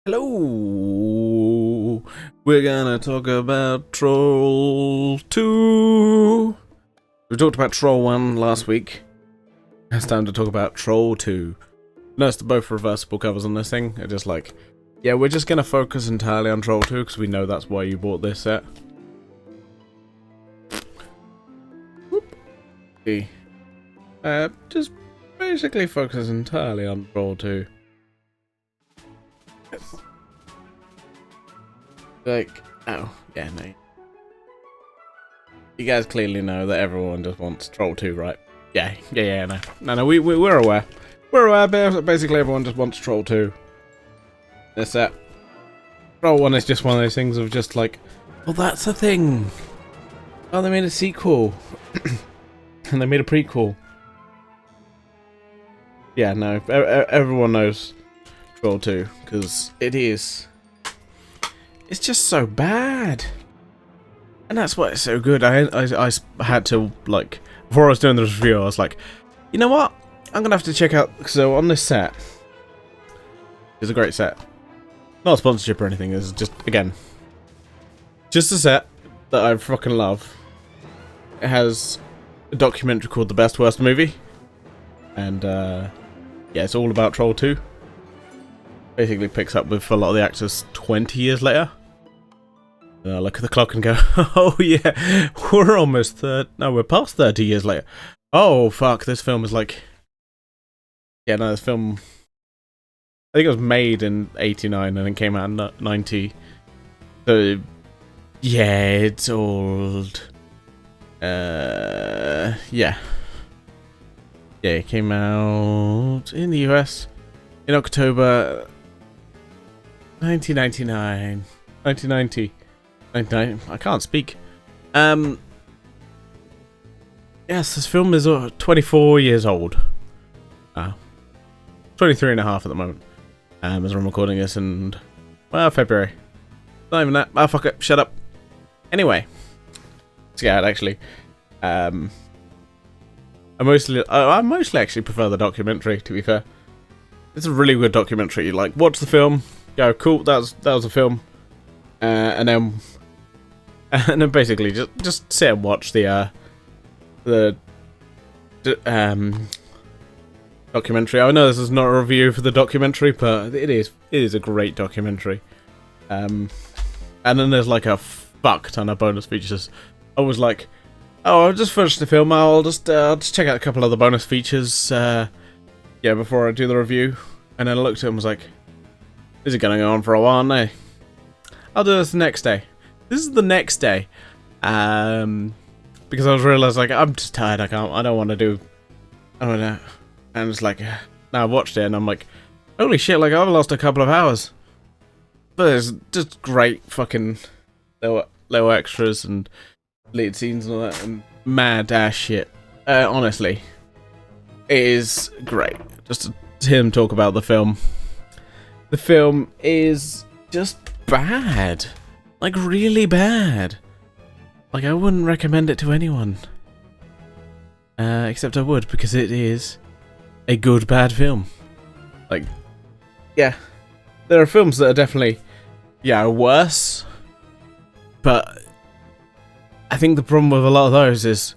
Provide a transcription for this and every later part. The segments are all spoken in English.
Hello! We're gonna talk about Troll 2! We talked about Troll 1 last week. It's time to talk about Troll 2. Notice they're both reversible covers on this thing. They're just like, yeah, we're just gonna focus entirely on Troll 2 because we know that's why you bought this set. Whoop. See. Just basically focus entirely on Troll 2. Like, oh, yeah, no. You guys clearly know that everyone just wants Troll 2, right? Yeah, no, we're aware. We're aware, basically everyone just wants Troll 2. That's that. Troll 1 is just one of those things of just like, well, that's a thing. Oh, they made a sequel. And they made a prequel. Yeah, no, everyone knows Troll 2, because it's just so bad. And that's why it's so good. I had to, like, before I was doing this review, I was like, you know what? I'm going to have to check out, so on this set, it's a great set. Not a sponsorship or anything, it's just, again, just a set that I fucking love. It has a documentary called The Best Worst Movie. And, yeah, it's all about Troll 2. Basically picks up with a lot of the actors 20 years later. And I look at the clock and go, oh yeah, we're almost we're past 30 years later. Oh fuck, this film is like, yeah, no, this film, I think it was made in 89 and then came out in 90. So, yeah, it's old. Yeah. Yeah, it came out in the US in October 1999, 1990, 99. I can't speak. Yes, this film is 24 years old. 23 and a half at the moment. As I'm recording this in, well, February. Not even that. Oh, fuck it. Shut up. Anyway. Scared, actually. I mostly actually prefer the documentary, to be fair. It's a really good documentary. Like, watch the film. Go, cool, that was a film, and then basically just sit and watch the documentary. I know this is not a review for the documentary, but it is a great documentary. And then there's like a fuck ton of bonus features. I was like, oh, I'll just finish the film. I'll just check out a couple of the bonus features. Yeah, before I do the review. And then I looked at it and was like, this is going to go on for a while, no? I'll do this the next day. This is the next day. Because I was realised, like, I'm just tired. I don't want to do... I don't know. And it's like, now I watched it and I'm like, holy shit, like, I've lost a couple of hours. But there's just great fucking low extras and lead scenes and all that. And mad ass shit. Honestly. It is great. Just to hear him talk about the film. The film is just bad. Like, really bad. Like, I wouldn't recommend it to anyone. Except I would, because it is a good, bad film. Like, yeah. There are films that are definitely, yeah, worse. But I think the problem with a lot of those is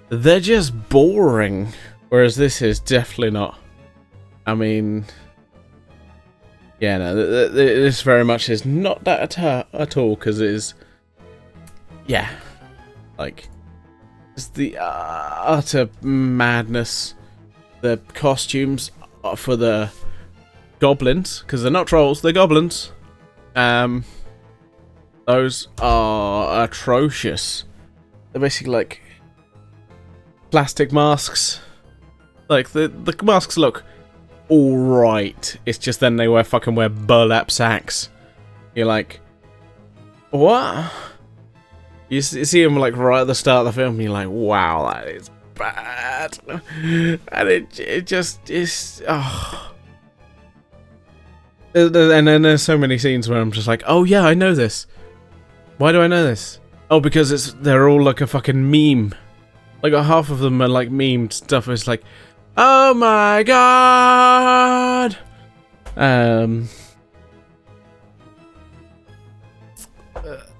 they're just boring. Whereas this is definitely not. I mean... yeah, no, this very much is not that at all, because it is, yeah, like, it's the utter madness. The costumes for the goblins, because they're not trolls, they're goblins, those are atrocious. They're basically like plastic masks. Like, the masks look alright. It's just then they wear burlap sacks. You're like, what? You see them like right at the start of the film, and you're like, wow, that is bad. And it just is. Oh. And then there's so many scenes where I'm just like, oh yeah, I know this. Why do I know this? Oh, because they're all like a fucking meme. Like, half of them are like memed stuff. It's like, oh my god!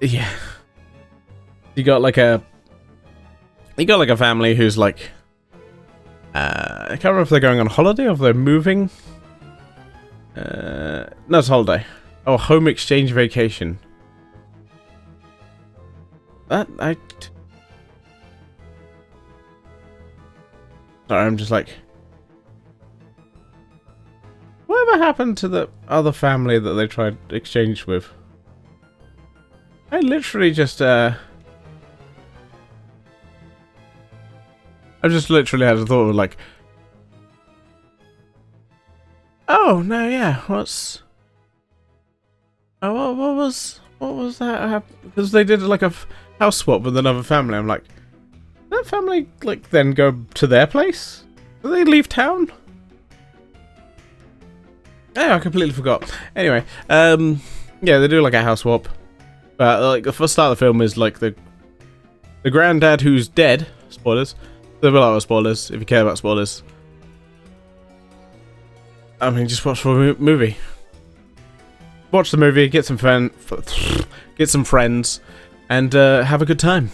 yeah. You got like a family who's like, I can't remember if they're going on holiday or if they're moving. No, it's holiday. Oh, home exchange vacation. Sorry, I'm just like, whatever happened to the other family that they tried exchange with? I literally just, I just literally had a thought of like, oh no, yeah, what was that? Because they did like a house swap with another family. I'm like, that family like then go to their place? Do they leave town? Oh, I completely forgot. Anyway, yeah, they do like a house swap. Like the first start of the film is like the granddad who's dead. Spoilers. There'll be a lot of spoilers if you care about spoilers. I mean, just watch the movie. Watch the movie, get some friends, and have a good time.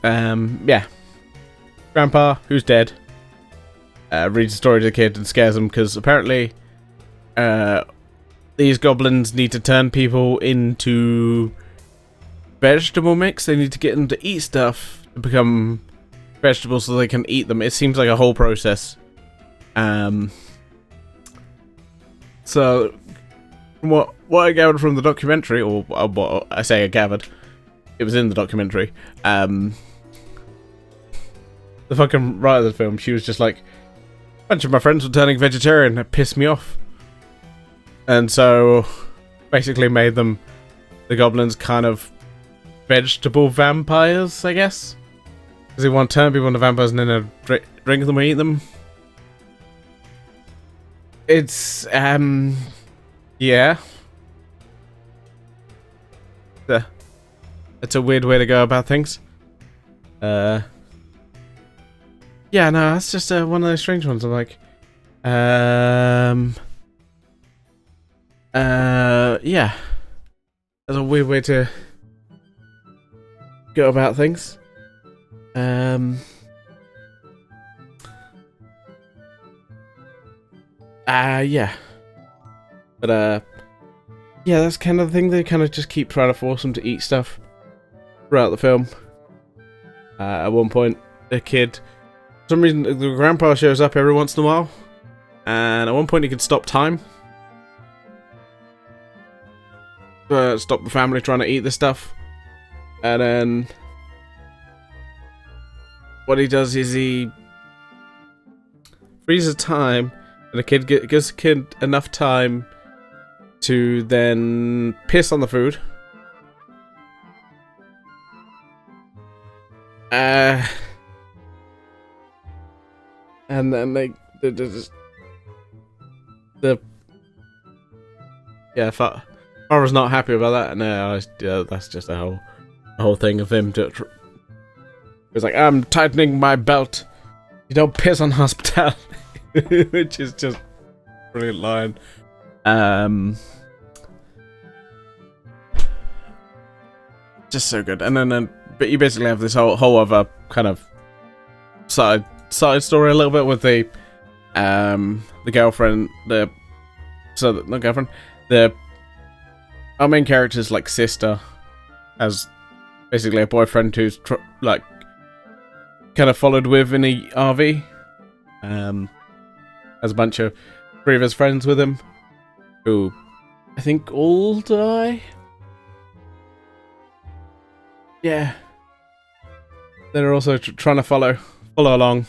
Yeah. Grandpa, who's dead, reads a story to the kid and scares him because apparently, these goblins need to turn people into vegetable mix. They need to get them to eat stuff to become vegetables so they can eat them. It seems like a whole process. So, from what I gathered from the documentary, or what I say I gathered, it was in the documentary. The fucking writer of the film, she was just like, a bunch of my friends were turning vegetarian. It pissed me off. And so, basically made them, the goblins, kind of vegetable vampires, I guess. Because they want to turn people into vampires and then drink them or eat them. It's, yeah. It's a weird way to go about things. Yeah, no, that's just one of those strange ones. I'm like, yeah. That's a weird way to go about things. Yeah. But, yeah, that's kind of the thing. They kind of just keep trying to force them to eat stuff throughout the film. At one point, the kid, for some reason, the grandpa shows up every once in a while. And at one point, he can stop time. Stop the family trying to eat the stuff. And then what he does is he freezes time, and the kid gives the kid enough time to then piss on the food. And then Farrah's not happy about that. No, that's just a whole thing of him to. It's like, I'm tightening my belt. You don't piss on hospitality, which is just a brilliant line. Just so good. And then but you basically have this whole other kind of side story a little bit with the girlfriend, not girlfriend, our main character's like sister has basically a boyfriend who's like kind of followed with in a RV. Has a bunch of three of his friends with him who I think all die. Yeah. They're also trying to follow along,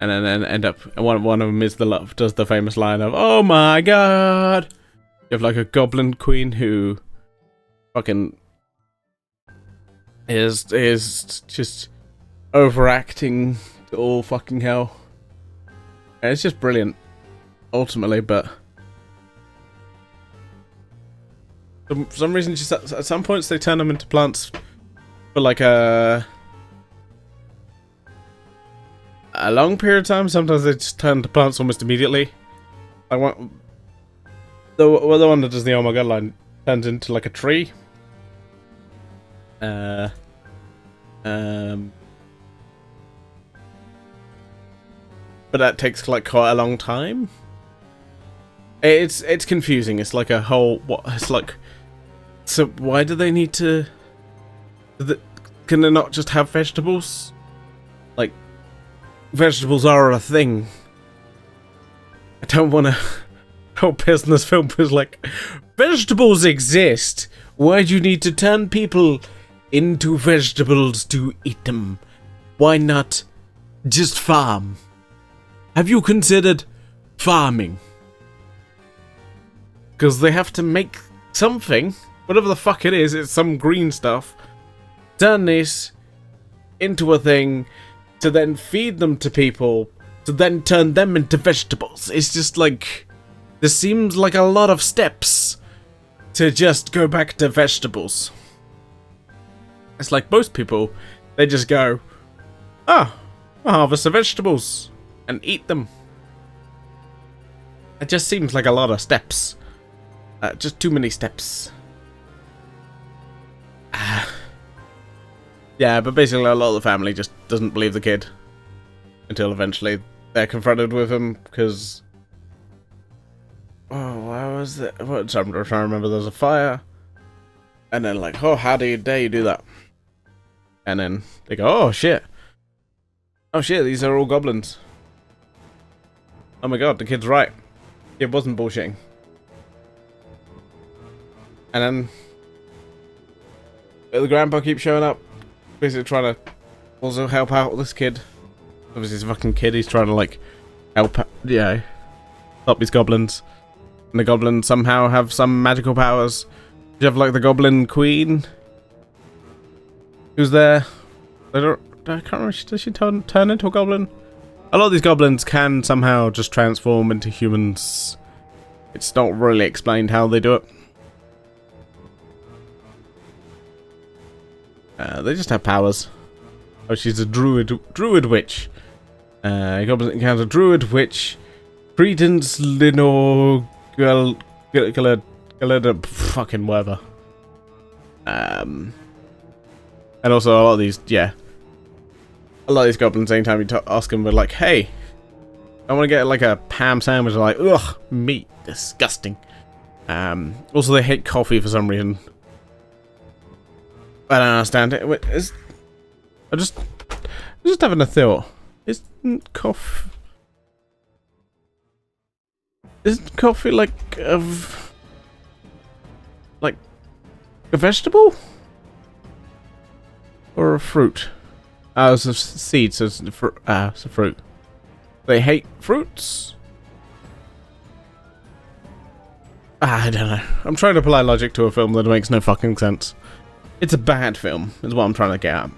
and then end up. And one of them is does the famous line of, "Oh my god!" You have like a goblin queen who fucking is just overacting to all fucking hell. And it's just brilliant, ultimately. But for some reason, just at some points they turn them into plants for like a long period of time. Sometimes they just turn to plants almost immediately. The one that does the "oh my god" line turns into like a tree. But that takes like quite a long time. It's confusing. It's like a whole what? It's like, so why do they need to? Can they not just have vegetables? Like, vegetables are a thing. I don't want to. Whole business film was like, vegetables exist. Why do you need to turn people into vegetables to eat them? Why not just farm? Have you considered farming? Because they have to make something, whatever the fuck it is, it's some green stuff. Turn this into a thing to then feed them to people, to then turn them into vegetables. It's just like, there seems like a lot of steps to just go back to vegetables. It's like most people, they just go, oh, I'll harvest the vegetables and eat them. It just seems like a lot of steps. Just too many steps. Yeah, but basically a lot of the family just doesn't believe the kid. Until eventually they're confronted with him, because... Oh, why was that? I'm trying to remember. There's a fire. And then like, oh, how dare you do that? And then they go, oh shit. Oh shit, these are all goblins. Oh my god, the kid's right. It wasn't bullshitting. And then the grandpa keeps showing up, basically trying to also help out this kid. Obviously, he's a fucking kid. He's trying to like help, stop these goblins. And the goblins somehow have some magical powers. You have like the goblin queen, who's there. I can't remember. Does she turn into a goblin? A lot of these goblins can somehow just transform into humans. It's not really explained how they do it. They just have powers. Oh, she's a druid witch. Goblins encounter druid witch. Credence Linor Galada fucking whatever. And also a lot of these, a lot of these goblins, anytime you ask them, we're like, hey, I want to get like a ham sandwich. They're like, ugh, meat, disgusting. Also, they hate coffee for some reason. I don't understand it. I'm just having a thought. Isn't coffee like a vegetable or a fruit? Oh, it's a seed, so it's a fruit. They hate fruits. I don't know. I'm trying to apply logic to a film that makes no fucking sense. It's a bad film, is what I'm trying to get at.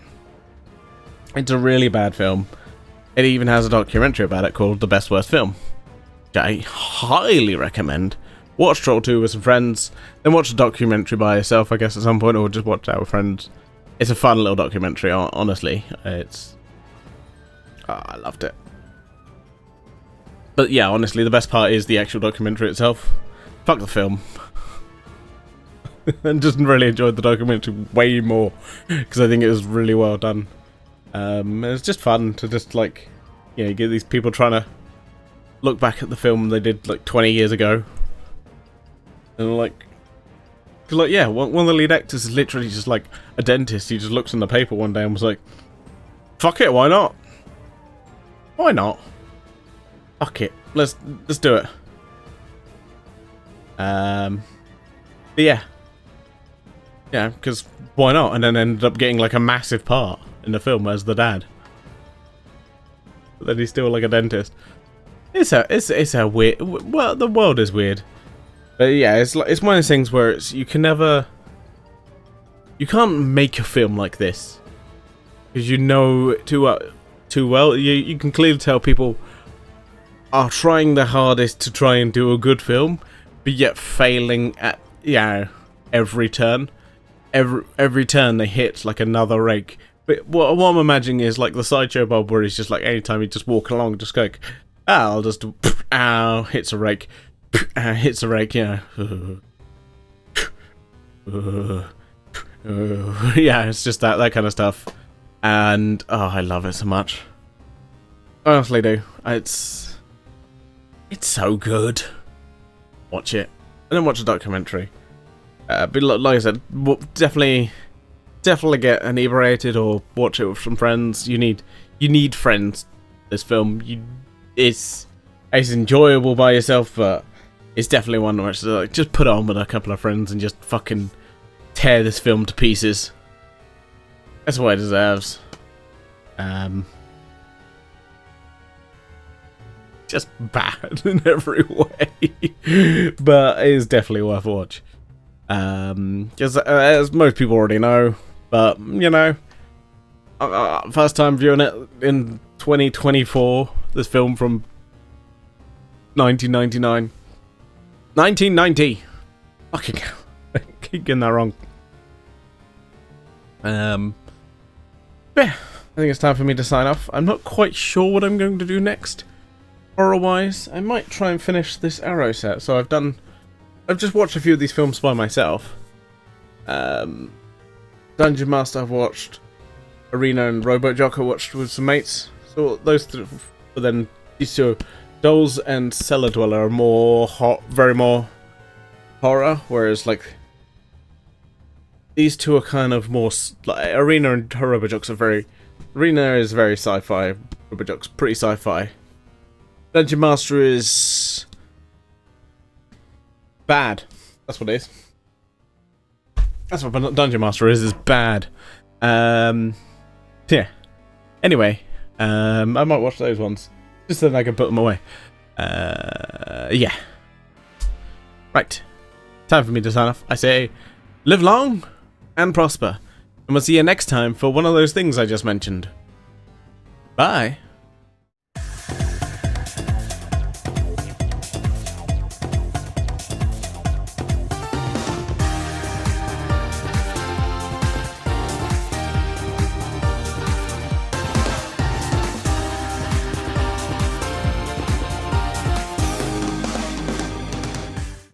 It's a really bad film. It even has a documentary about it called The Best Worst Film, which I highly recommend. Watch Troll 2 with some friends, then watch a documentary by yourself, I guess, at some point, or just watch it with friends. It's a fun little documentary, honestly. It's... I loved it. But yeah, honestly, the best part is the actual documentary itself. Fuck the film. And just really enjoyed the documentary way more, because I think it was really well done. It was just fun to just like, get these people trying to look back at the film they did like 20 years ago, and like, cause yeah, one of the lead actors is literally just like a dentist. He just looks in the paper one day and was like, "Fuck it, why not? Why not? Fuck it, let's do it." But yeah, because why not? And then ended up getting like a massive part in the film as the dad. But then he's still like a dentist. It's a weird. Well, the world is weird. But yeah, it's one of those things where you can't make a film like this because you know too well. You can clearly tell people are trying their hardest to try and do a good film, but yet failing at every turn. Every turn they hit like another rake. But what I'm imagining is like the Sideshow Bob, where he's just like, anytime he just walk along, just like, I'll just hits a rake, hits a rake, Yeah, it's just that kind of stuff. And, oh, I love it so much. I honestly do. It's so good. Watch it. And then watch a documentary. But like I said, definitely get inebriated or watch it with some friends. You need friends. This film, it's enjoyable by yourself, but it's definitely one which like, just put it on with a couple of friends and just fucking tear this film to pieces. That's what it deserves. Just bad in every way, but it is definitely worth a watch. Because as most people already know, but you know, first time viewing it in 2024. This film from 1999, 1990. Fucking hell, I keep getting that wrong. Yeah, I think it's time for me to sign off. I'm not quite sure what I'm going to do next. Horror-wise, I might try and finish this Arrow set. So I've just watched a few of these films by myself. Dungeon Master I've watched. Arena and Robojock I watched with some mates. So those three, but then these two, Dolls and Cellar Dweller, are more very more horror, whereas like these two are kind of more like Arena and Robojock are very. Arena is very sci-fi. Robojock's pretty sci-fi. Dungeon Master is bad. That's what it is. That's what Dungeon Master is bad. Yeah. Anyway, I might watch those ones just so that I can put them away. Yeah. Right. Time for me to sign off. I say, live long and prosper, and we'll see you next time for one of those things I just mentioned. Bye.